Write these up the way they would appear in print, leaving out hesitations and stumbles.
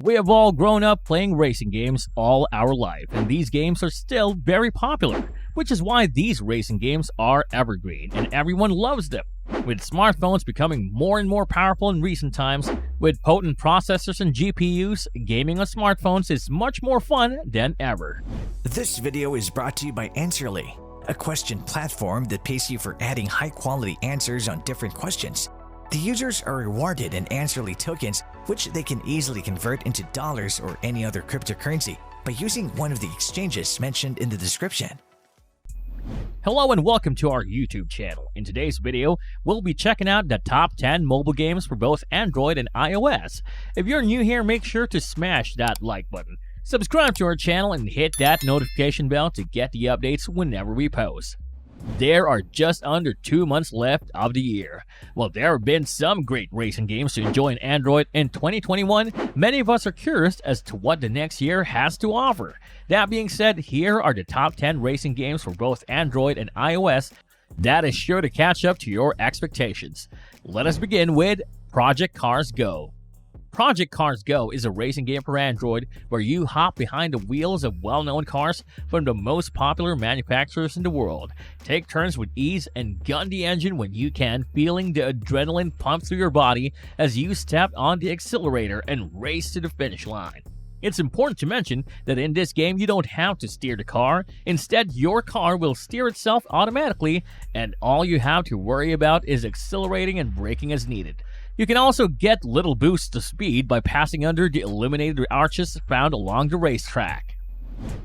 We have all grown up playing racing games all our life, and these games are still very popular, which is why these racing games are evergreen and everyone loves them. With smartphones becoming more and more powerful in recent times, with potent processors and GPUs, gaming on smartphones is much more fun than ever. This video is brought to you by Answerly, a question platform that pays you for adding high-quality answers on different questions. The users are rewarded in Answerly tokens, which they can easily convert into dollars or any other cryptocurrency by using one of the exchanges mentioned in the description. Hello and welcome to our YouTube channel. In today's video, we'll be checking out the top 10 mobile games for both Android and iOS. If you're new here, make sure to smash that like button, subscribe to our channel, and hit that notification bell to get the updates whenever we post. There are just under 2 months left of the year. While there have been some great racing games to enjoy on Android in 2021, many of us are curious as to what the next year has to offer. That being said, here are the top 10 racing games for both Android and iOS that is sure to catch up to your expectations. Let us begin with Project Cars Go. Project Cars Go is a racing game for Android where you hop behind the wheels of well-known cars from the most popular manufacturers in the world, take turns with ease, and gun the engine when you can, feeling the adrenaline pump through your body as you step on the accelerator and race to the finish line. It's important to mention that in this game you don't have to steer the car. Instead, your car will steer itself automatically, and all you have to worry about is accelerating and braking as needed. You can also get little boosts to speed by passing under the illuminated arches found along the racetrack.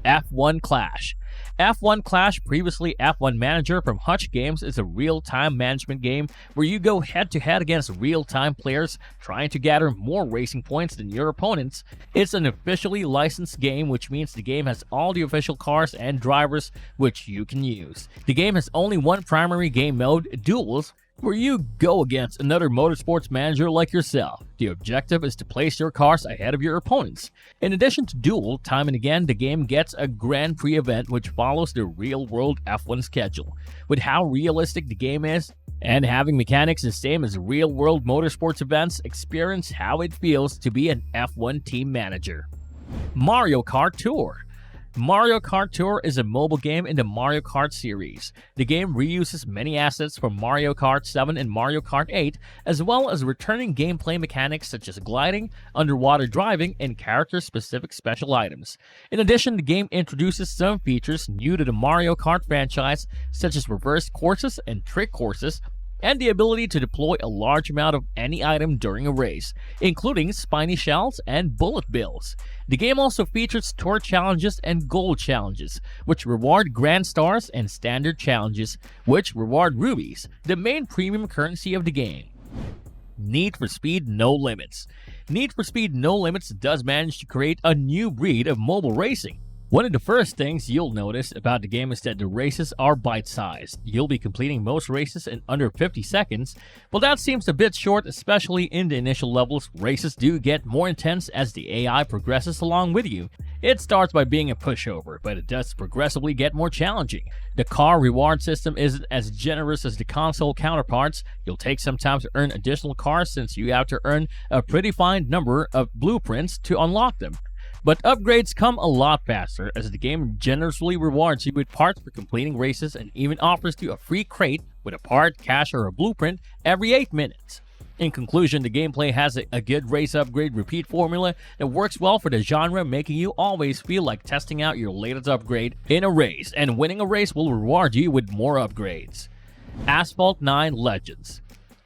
F1 Clash. F1 Clash, previously F1 Manager from Hutch Games, is a real-time management game where you go head-to-head against real-time players trying to gather more racing points than your opponents. It's an officially licensed game, which means the game has all the official cars and drivers which you can use. The game has only one primary game mode, Duels, where you go against another motorsports manager like yourself. The objective is to place your cars ahead of your opponents. In addition to Duel, time and again the game gets a Grand Prix event which follows the real-world F1 schedule. With how realistic the game is, and having mechanics the same as real-world motorsports events, experience how it feels to be an F1 team manager. Mario Kart Tour. Mario Kart Tour is a mobile game in the Mario Kart series. The game reuses many assets from Mario Kart 7 and Mario Kart 8, as well as returning gameplay mechanics such as gliding, underwater driving, and character-specific special items. In addition, the game introduces some features new to the Mario Kart franchise, such as reverse courses and trick courses, and the ability to deploy a large amount of any item during a race, including spiny shells and bullet bills. The game also features tour challenges and gold challenges, which reward grand stars, and standard challenges, which reward rubies, the main premium currency of the game. Need for Speed No Limits. Need for Speed No Limits does manage to create a new breed of mobile racing. One of the first things you'll notice about the game is that the races are bite-sized. You'll be completing most races in under 50 seconds. Well, that seems a bit short, especially in the initial levels. Races do get more intense as the AI progresses along with you. It starts by being a pushover, but it does progressively get more challenging. The car reward system isn't as generous as the console counterparts. You'll take some time to earn additional cars since you have to earn a pretty fine number of blueprints to unlock them. But upgrades come a lot faster, as the game generously rewards you with parts for completing races and even offers you a free crate with a part, cash, or a blueprint every 8 minutes. In conclusion, the gameplay has a good race upgrade repeat formula that works well for the genre, making you always feel like testing out your latest upgrade in a race, and winning a race will reward you with more upgrades. Asphalt 9 Legends.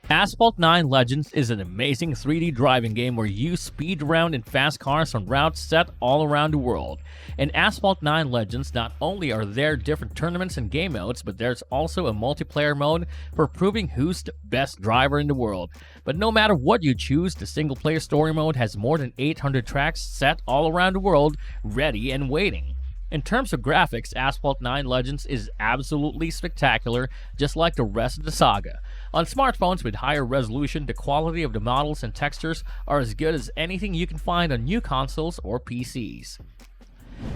Asphalt 9 Legends is an amazing 3D driving game where you speed around in fast cars on routes set all around the world. In Asphalt 9 Legends, not only are there different tournaments and game modes, but there's also a multiplayer mode for proving who's the best driver in the world. But no matter what you choose, the single-player story mode has more than 800 tracks set all around the world, ready and waiting. In terms of graphics, Asphalt 9 Legends is absolutely spectacular, just like the rest of the saga. On smartphones with higher resolution, the quality of the models and textures are as good as anything you can find on new consoles or PCs.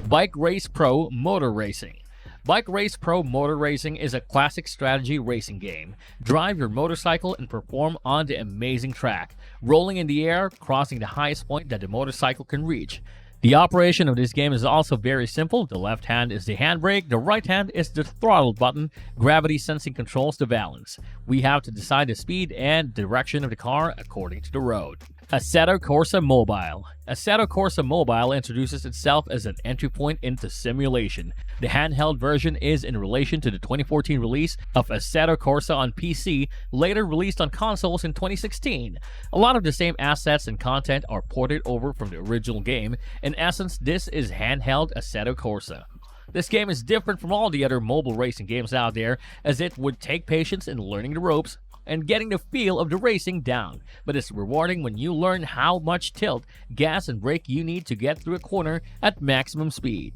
Bike Race Pro Motor Racing. Bike Race Pro Motor Racing is a classic strategy racing game. Drive your motorcycle and perform on the amazing track. rolling in the air, crossing the highest point that the motorcycle can reach. The operation of this game is also very simple. The left hand is the handbrake, the right hand is the throttle button. Gravity sensing controls the balance. We have to decide the speed and direction of the car according to the road. Assetto Corsa Mobile. Assetto Corsa Mobile introduces itself as an entry point into simulation. The handheld version is in relation to the 2014 release of Assetto Corsa on PC, later released on consoles in 2016. A lot of the same assets and content are ported over from the original game. In essence, this is handheld Assetto Corsa. This game is different from all the other mobile racing games out there, as it would take patience in learning the ropes and getting the feel of the racing down, but it's rewarding when you learn how much tilt, gas, and brake you need to get through a corner at maximum speed.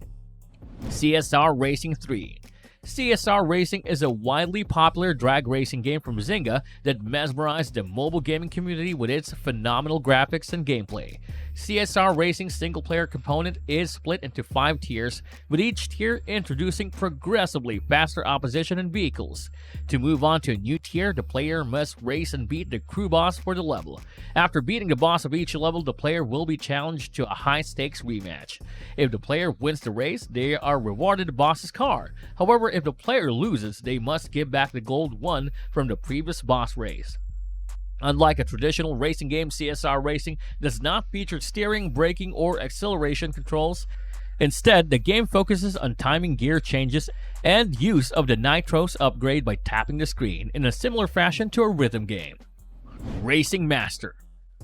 CSR Racing 3. CSR Racing is a widely popular drag racing game from Zynga that mesmerized the mobile gaming community with its phenomenal graphics and gameplay. CSR Racing's single-player component is split into 5 tiers, with each tier introducing progressively faster opposition and vehicles. To move on to a new tier, the player must race and beat the crew boss for the level. After beating the boss of each level, the player will be challenged to a high-stakes rematch. If the player wins the race, they are rewarded the boss's car. However, if the player loses, they must give back the gold won from the previous boss race. Unlike a traditional racing game, CSR Racing does not feature steering, braking, or acceleration controls. Instead, the game focuses on timing gear changes and use of the Nitros upgrade by tapping the screen in a similar fashion to a rhythm game. Racing Master.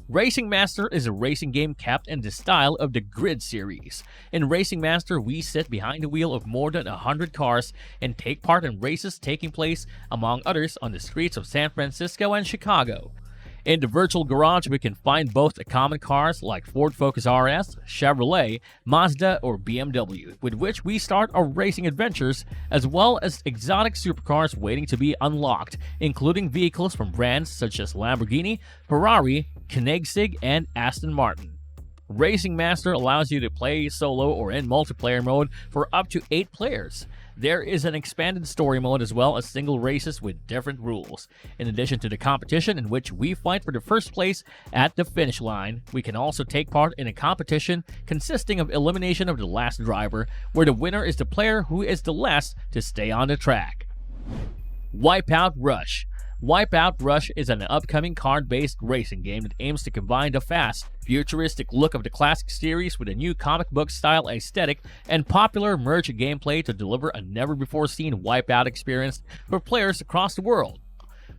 Racing Master is a racing game kept in the style of the Grid series. In Racing Master, we sit behind the wheel of more than 100 cars and take part in races taking place, among others, on the streets of San Francisco and Chicago. In the virtual garage, we can find both the common cars like Ford Focus RS, Chevrolet, Mazda, or BMW, with which we start our racing adventures, as well as exotic supercars waiting to be unlocked, including vehicles from brands such as Lamborghini, Ferrari, Koenigsegg, and Aston Martin. Racing Master allows you to play solo or in multiplayer mode for up to 8 players. There is an expanded story mode as well as single races with different rules. In addition to the competition in which we fight for the first place at the finish line, we can also take part in a competition consisting of elimination of the last driver, where the winner is the player who is the last to stay on the track. Wipeout Rush. Wipeout Rush is an upcoming card-based racing game that aims to combine the fast, futuristic look of the classic series with a new comic book style aesthetic and popular merge gameplay to deliver a never-before-seen Wipeout experience for players across the world.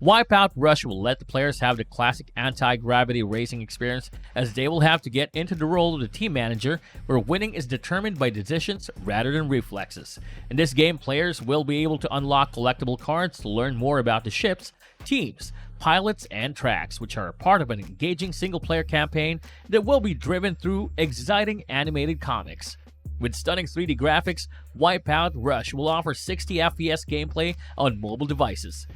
Wipeout Rush will let the players have the classic anti-gravity racing experience, as they will have to get into the role of the team manager, where winning is determined by decisions rather than reflexes. In this game, players will be able to unlock collectible cards to learn more about the ships, teams, pilots, and tracks, which are a part of an engaging single-player campaign that will be driven through exciting animated comics. With stunning 3D graphics, Wipeout Rush will offer 60 FPS gameplay on mobile devices.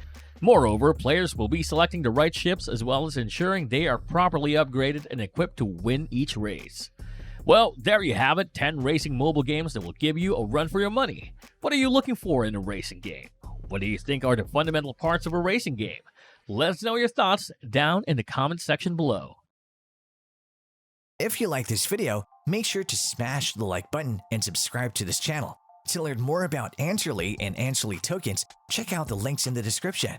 Moreover, players will be selecting the right ships as well as ensuring they are properly upgraded and equipped to win each race. Well, there you have it, 10 racing mobile games that will give you a run for your money. What are you looking for in a racing game? What do you think are the fundamental parts of a racing game? Let us know your thoughts down in the comment section below. If you like this video, make sure to smash the like button and subscribe to this channel. To learn more about Answerly and Answerly tokens, check out the links in the description.